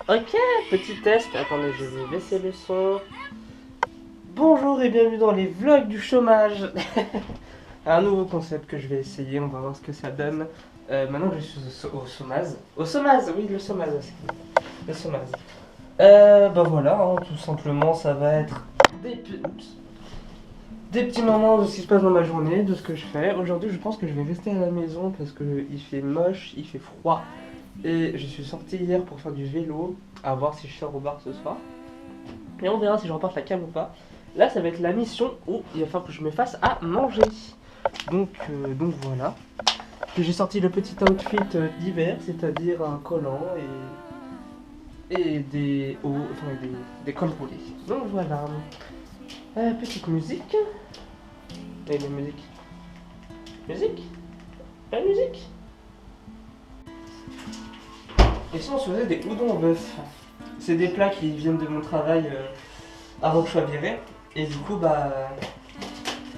Ok, petit test. Attendez, je vais baisser le son. Bonjour et bienvenue dans les vlogs du chômage. Un nouveau concept que je vais essayer, on va voir ce que ça donne. Maintenant que je suis au Somaz. Au Somaz, oui, le Somaz aussi. Le Somaz. Bah voilà, hein, tout simplement, ça va être des petits moments de ce qui se passe dans ma journée, de ce que je fais. Aujourd'hui, je pense que je vais rester à la maison parce qu'il fait moche, il fait froid. Et je suis sorti hier pour faire du vélo, à voir si je sors au bar ce soir. Et on verra si je remporte la cam ou pas. Là, ça va être la mission où il va falloir que je me fasse à manger. Donc voilà. Puis j'ai sorti le petit outfit d'hiver, c'est-à-dire un collant et des hauts, enfin des cols roulés. Donc voilà. Petite musique. Et la musique. Musique. Pas de musique. Et sinon, on se faisait des houdons au bœuf. C'est des plats qui viennent de mon travail avant que je sois viré. Et du coup, bah,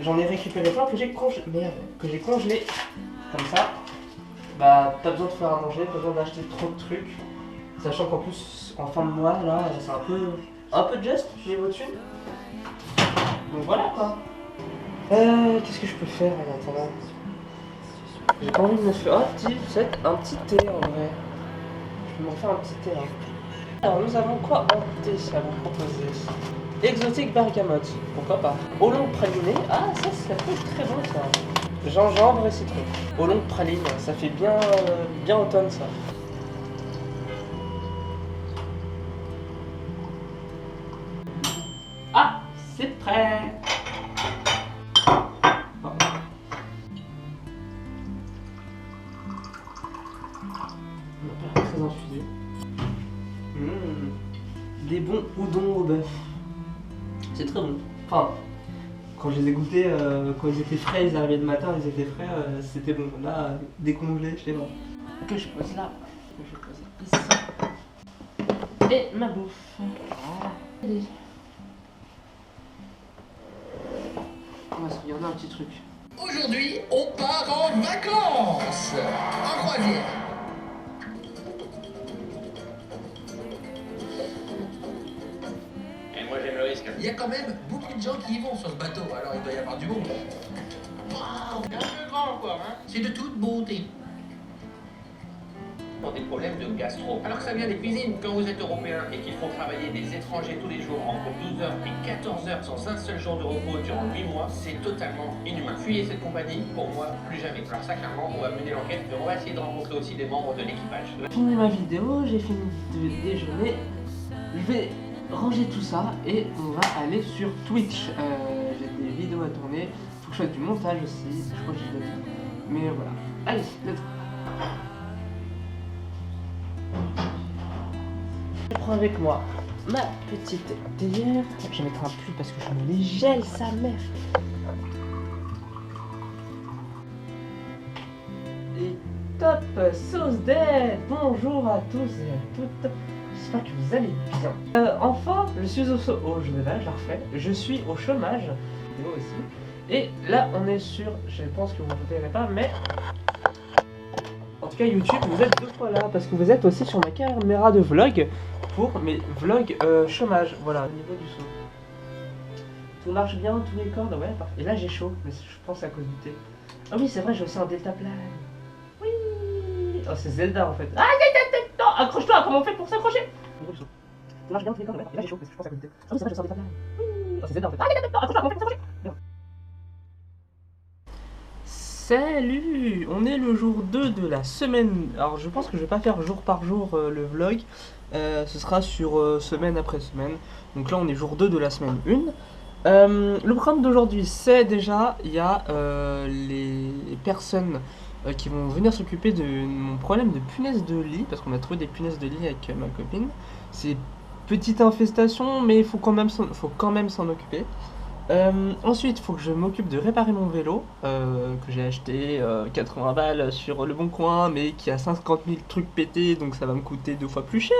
j'en ai récupéré plein que j'ai congelé. Comme ça, bah, pas besoin de faire à manger, pas besoin d'acheter trop de trucs. Sachant qu'en plus, en fin de mois, là, c'est un peu juste niveau thune. Donc voilà quoi. Qu'est-ce que je peux faire en attendant? J'ai pas envie de me faire un petit thé en vrai. Je peux m'en faire un petit thé. Hein. Alors nous avons quoi en thé à vous proposer? Exotique bergamote, pourquoi pas. Oolong praliné, ah ça peut être très bon ça. Gingembre et citron. Oolong praline, ça fait bien automne ça. Ah, c'est prêt. On n'a pas très infusé. Des bons houdons au bœuf. C'est très bon. Enfin, quand je les ai goûtés, quand ils étaient frais, ils arrivaient le matin, ils étaient frais, c'était bon. Là, décongelé, je sais pas. Que je pose là, que je pose ici. Et ma bouffe. Allez. On va se regarder un petit truc. Aujourd'hui, on part en vacances. En croisière. Et moi j'aime le risque. Il y a quand même beaucoup de gens qui y vont sur ce bateau, alors il doit y avoir du monde. Waouh, C'est un peu grand encore, hein. c'est de toute beauté. Pour des problèmes de gastro. Alors que ça vient des cuisines. Quand vous êtes européen et qu'il faut travailler des étrangers tous les jours entre 12 heures et 14 heures sans un seul jour de repos durant 8 mois, c'est totalement inhumain. Fuyez cette compagnie, pour moi, plus jamais. Alors ça, clairement, on va mener l'enquête et on va essayer de rencontrer aussi des membres de l'équipage. J'ai fini ma vidéo, j'ai fini de déjeuner. Je vais ranger tout ça et on va aller sur Twitch. J'ai des vidéos à tourner. Faut que je fasse du montage aussi. Je crois que j'ai déjà dit. Mais voilà. Allez, let's go. Je prends avec moi ma petite théière. Je vais mettre un pull parce que je me les gèle, sa mère. Et top, sauce d'air. Bonjour à tous et à toutes. J'espère que vous allez bien. Enfin, je suis je la refais. Je suis au chômage. Vidéo aussi. Et là, on est sur. Je pense que vous ne verrez pas, mais. En tout cas, YouTube, vous êtes deux fois là parce que vous êtes aussi sur ma caméra de vlog pour mes vlogs chômage. Voilà, au niveau du son. Tout marche bien, tous les cordes, ouais, parfait. Et là, j'ai chaud, mais je pense à cause du thé. Ah oui, c'est vrai, j'ai aussi un deltaplane. Oui. Oh, c'est Zelda en fait. Ah, non, accroche-toi, comment on fait pour s'accrocher? Tout marche bien, tous les cordes, ouais. Et là, j'ai chaud, mais je pense à cause du thé. Ah oui, c'est vrai, j'ai aussi un deltaplane. Oui. Oh, c'est Zelda en fait. Ah, non, accroche-toi, comment on fait pour s'accrocher? Merde. Salut! On est le jour 2 de la semaine. Alors je pense que je vais pas faire jour par jour le vlog. Ce sera sur semaine après semaine. Donc là on est jour 2 de la semaine 1. Le programme d'aujourd'hui c'est déjà, il y a les personnes qui vont venir s'occuper de mon problème de punaises de lit. Parce qu'on a trouvé des punaises de lit avec ma copine. C'est petite infestation mais il faut quand même s'en occuper. Ensuite, il faut que je m'occupe de réparer mon vélo que j'ai acheté 80 balles sur le bon coin, mais qui a 50 000 trucs pétés, donc ça va me coûter 2 fois plus cher.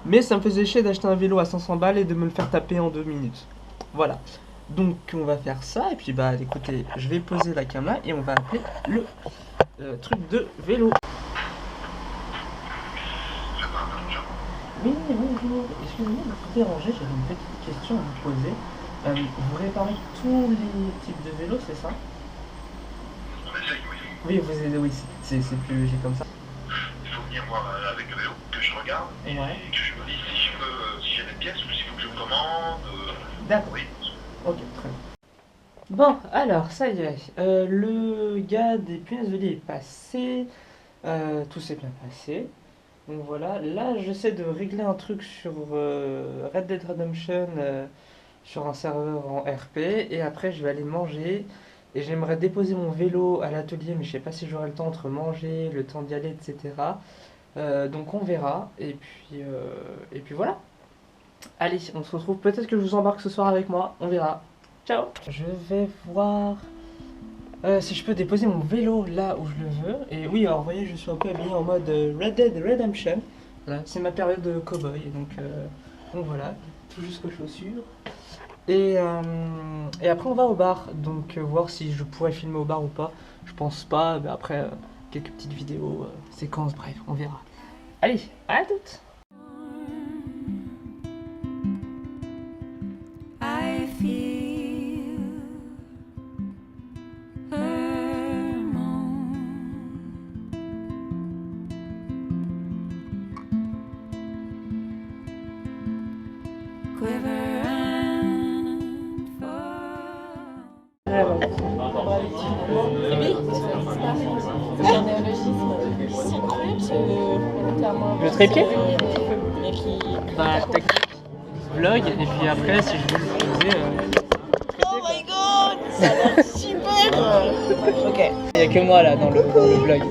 Mais ça me faisait chier d'acheter un vélo à 500 balles et de me le faire taper en 2 minutes. Voilà. Donc on va faire ça, et puis bah écoutez, je vais poser la caméra et on va appeler le truc de vélo. Oui, excusez-moi de vous déranger, j'avais une petite question à vous poser. Vous réparez tous les types de vélos, c'est ça? On essaye, oui. Oui, oui, c'est plus logique comme ça. Il faut venir voir avec le vélo, que je regarde, et Ouais. que je me dise si j'ai des pièces ou s'il faut que je me commande. D'accord. Oui. Ok, très bien. Bon, alors, ça y est, le gars des punaises de lit est passé, tout s'est bien passé. Donc voilà, là j'essaie de régler un truc sur Red Dead Redemption sur un serveur en RP et après je vais aller manger et j'aimerais déposer mon vélo à l'atelier mais je sais pas si j'aurai le temps entre manger, le temps d'y aller, etc. Donc on verra et puis voilà. Allez, on se retrouve, peut-être que je vous embarque ce soir avec moi, on verra. Ciao. Je vais voir si je peux déposer mon vélo là où je le veux. Et oui, alors vous voyez, je suis un peu habillé en mode Red Dead Redemption. Voilà, c'est ma période de cowboy. Donc voilà, tout jusqu'aux chaussures. Et après, on va au bar. Donc voir si je pourrais filmer au bar ou pas. Je pense pas. Mais après, quelques petites vidéos, séquences, bref, on verra. Allez, à toutes. I feel her moan, quiver and fall. C'est un néologisme si incroyable ce terme. Le trépied Mais qui. Bah, tac, vlog. Et puis après, si je veux le poser. Oh my god! Ça a l'air super! Ok. Il n'y a que moi là dans le vlog.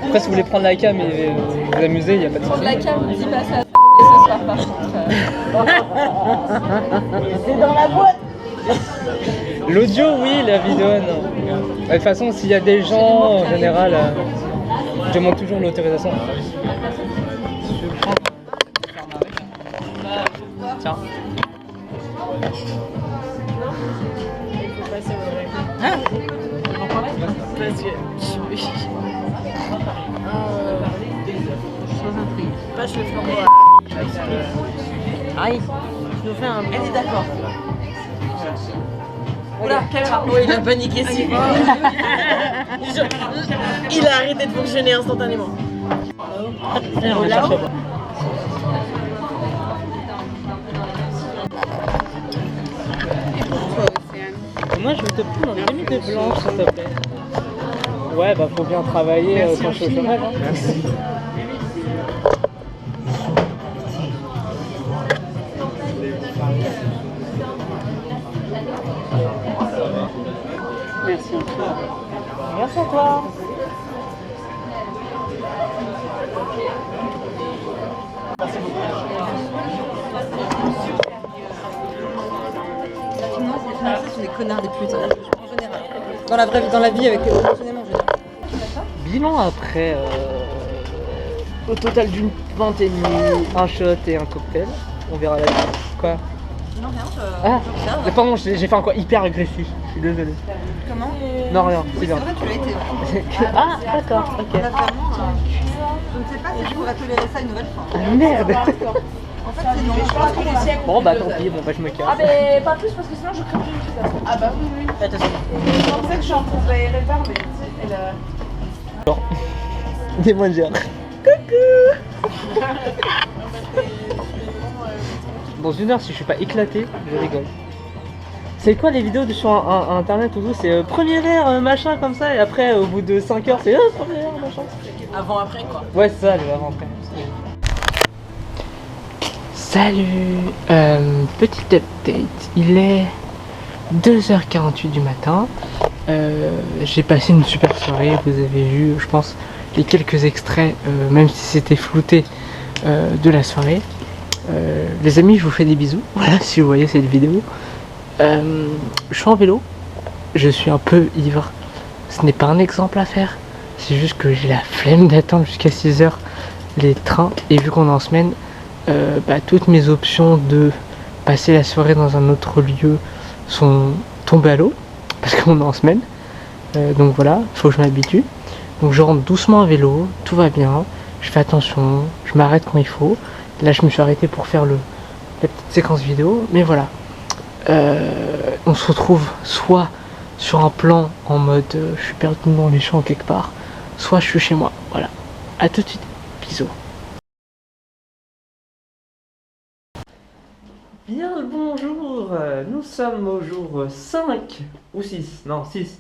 Après, si vous voulez prendre la cam et vous amuser, il n'y a pas de Prendre souci. la cam, dis pas ça ce soir par contre. C'est dans la boîte! L'audio, oui, la vidéo, non. De toute façon, s'il y a des gens, en général, je demande toujours l'autorisation. Tiens. Parce que je suis. Passe le flambeau à. Aïe, je nous fais un. Elle est d'accord. Oula, caméra. Oh, il a paniqué si fort. Il a arrêté de fonctionner instantanément. Moi, je vais te prendre une demi de blanche, s'il te plaît. Ouais, bah, faut bien travailler quand je suis au chômage. Hein. Merci. Merci à toi. Merci à toi. Ce sont des connards des putes, en général. Dans la vie, avec émotionnellement, je veux dire. Bilan après, au total d'une pinte et demie, un shot et un cocktail. On verra la suite. Quoi? Non, rien, Ah, j'observe. pardon, j'ai fait un quoi hyper agressif. Je suis désolé. Comment? Non, rien, c'est Oui, bien. c'est vrai, tu l'as été. Ah, d'accord, ok. On a vraiment. Je ne sais pas si je pourrais tolérer ça une nouvelle fois. Ah, merde. En fait, c'est non. Je pense que les siècles. Bon, bah tant pis, bon, bah je me casse. Ah mais pas plus parce que sinon je crée plus une pizza. Ah bah oui, oui. Attention. Je pensais que je suis en train de répar mais tu sais, elle a... Bon. Dis-moi de dire. Dans une heure, si je suis pas éclaté, je rigole. C'est quoi les vidéos sur internet ou tout? C'est premier verre, machin comme ça, et après, au bout de 5 heures, c'est premier verre, machin. Avant, après, quoi. Ouais, c'est ça, le avant-après. Salut, petit update, il est 2h48 du matin, j'ai passé une super soirée, vous avez vu, je pense, les quelques extraits, même si c'était flouté, de la soirée. Les amis, je vous fais des bisous, voilà, si vous voyez cette vidéo. Je suis en vélo, je suis un peu ivre, ce n'est pas un exemple à faire, c'est juste que j'ai la flemme d'attendre jusqu'à 6h les trains, et vu qu'on est en semaine, toutes mes options de passer la soirée dans un autre lieu sont tombées à l'eau parce qu'on est en semaine, donc voilà, faut que je m'habitue. Donc je rentre doucement à vélo, tout va bien, je fais attention, je m'arrête quand il faut. Là je me suis arrêté pour faire la petite séquence vidéo. Mais voilà, on se retrouve soit sur un plan en mode je suis perdu dans les champs quelque part, soit je suis chez moi. Voilà, à tout de suite, bisous. Bien le bonjour, nous sommes au jour 5 ou 6, non 6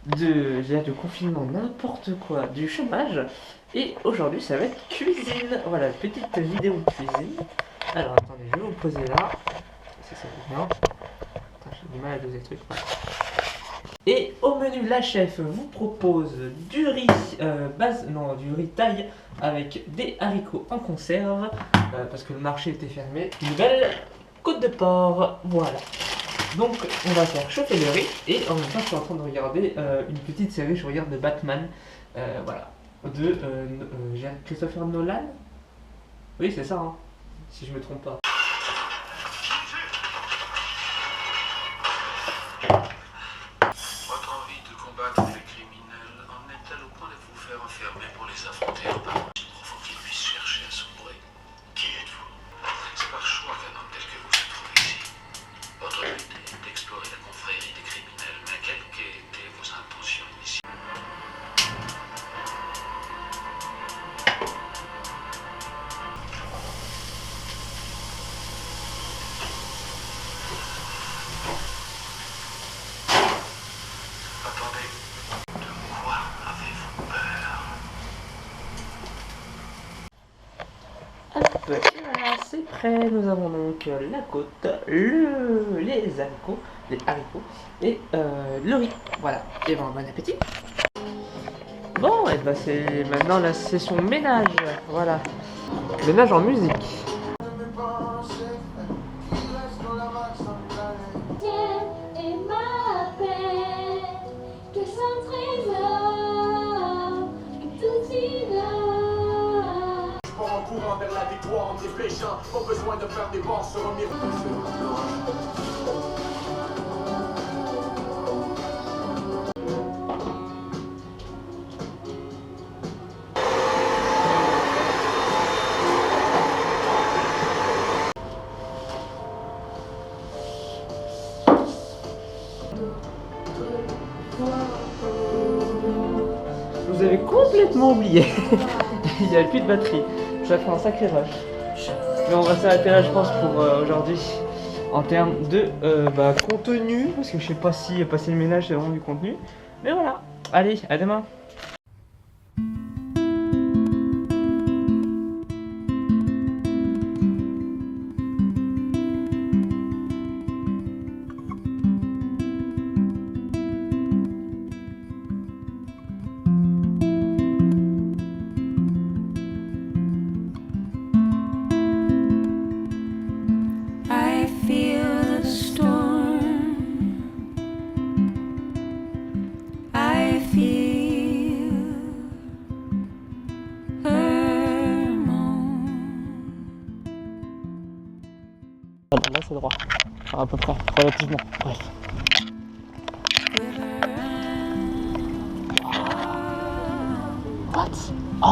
de confinement, n'importe quoi, du chômage. Et aujourd'hui ça va être cuisine, voilà, petite vidéo de cuisine. Alors attendez, je vais vous poser là, si ça vous bien. J'ai du mal à doser le truc. Voilà. Et au menu, la chef vous propose du riz du riz thaï avec des haricots en conserve, parce que le marché était fermé. Une belle côte de porc, voilà. Donc on va faire chauffer le riz et en même temps je suis en train de regarder une petite série, je regarde de Batman, voilà, de Christopher Nolan. Oui c'est ça, hein, si je me trompe pas. Votre envie de combattre les criminels en est-elle au point de vous faire enfermer pour les affronter en parole? Faut qu'ils puissent chercher à sombrer. Qui êtes-vous? C'est par choix qu'un homme tel que vous se trouve ici. Votre but est d'explorer la confrérie des criminels, mais quelles étaient vos intentions initiales? Attendez, de quoi avez-vous peur? Hop, et voilà, c'est prêt. Nous avons donc la côte, les haricots et le riz. Voilà, et bon appétit. Bon, et bah c'est maintenant la session ménage. Voilà, ménage en musique. Et m'appelle, que son trésor, que tout ignore. Je pars en courant vers la victoire en me réfléchissant, pas besoin de faire des bords sur un miroir. Vous avez complètement oublié. Il n'y avait plus de batterie. Ça fait un sacré rush. Mais on va s'arrêter là, je pense, pour aujourd'hui. En termes de contenu. Parce que je sais pas si passer le ménage c'est vraiment du contenu. Mais voilà. Allez, à demain. I feel the storm. I feel her moan. Là c'est droit. Enfin, à peu près, relativement. Bref. What? Oh,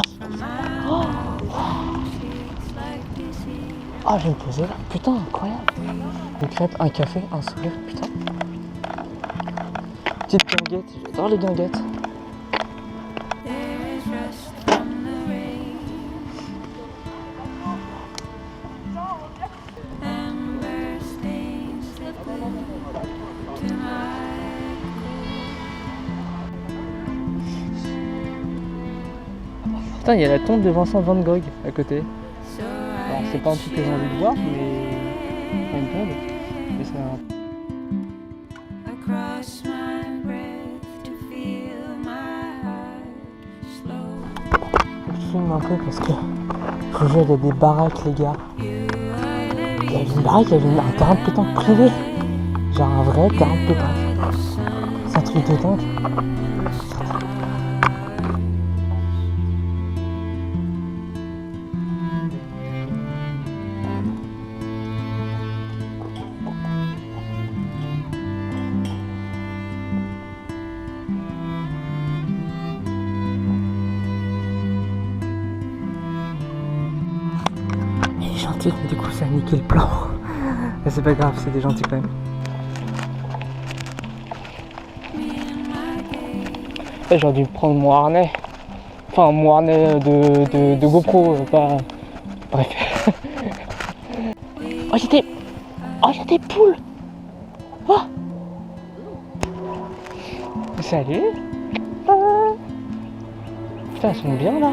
oh, je vais me poser là. Putain, incroyable. Une crêpe, un café, un sourire, putain. Petite guinguette, j'adore les guinguettes. There is rust from the rain. Amber stains slipping to my Putain, il y a la tombe de Vincent Van Gogh à côté. so Alors, c'est pas un truc que j'ai envie de voir, mais. Pas une tombe. Mais c'est un. across my breath to feel my heart slow. Faut que je filme un peu parce que. Faut que j'aille à des baraques, les gars. Il y avait une baraque, il y avait un terrain de pétanque privé. Genre un vrai terrain de pétanque. C'est un truc de dingue. Il est gentil, mais du coup ça a niqué le plan. Mais c'est pas grave, c'est des gentils quand même. J'aurais dû prendre mon harnais. Enfin, mon harnais de GoPro, pas... Bref. Oh, il y a des poules. Oh. Salut. Ah. Putain, elles sont bien là.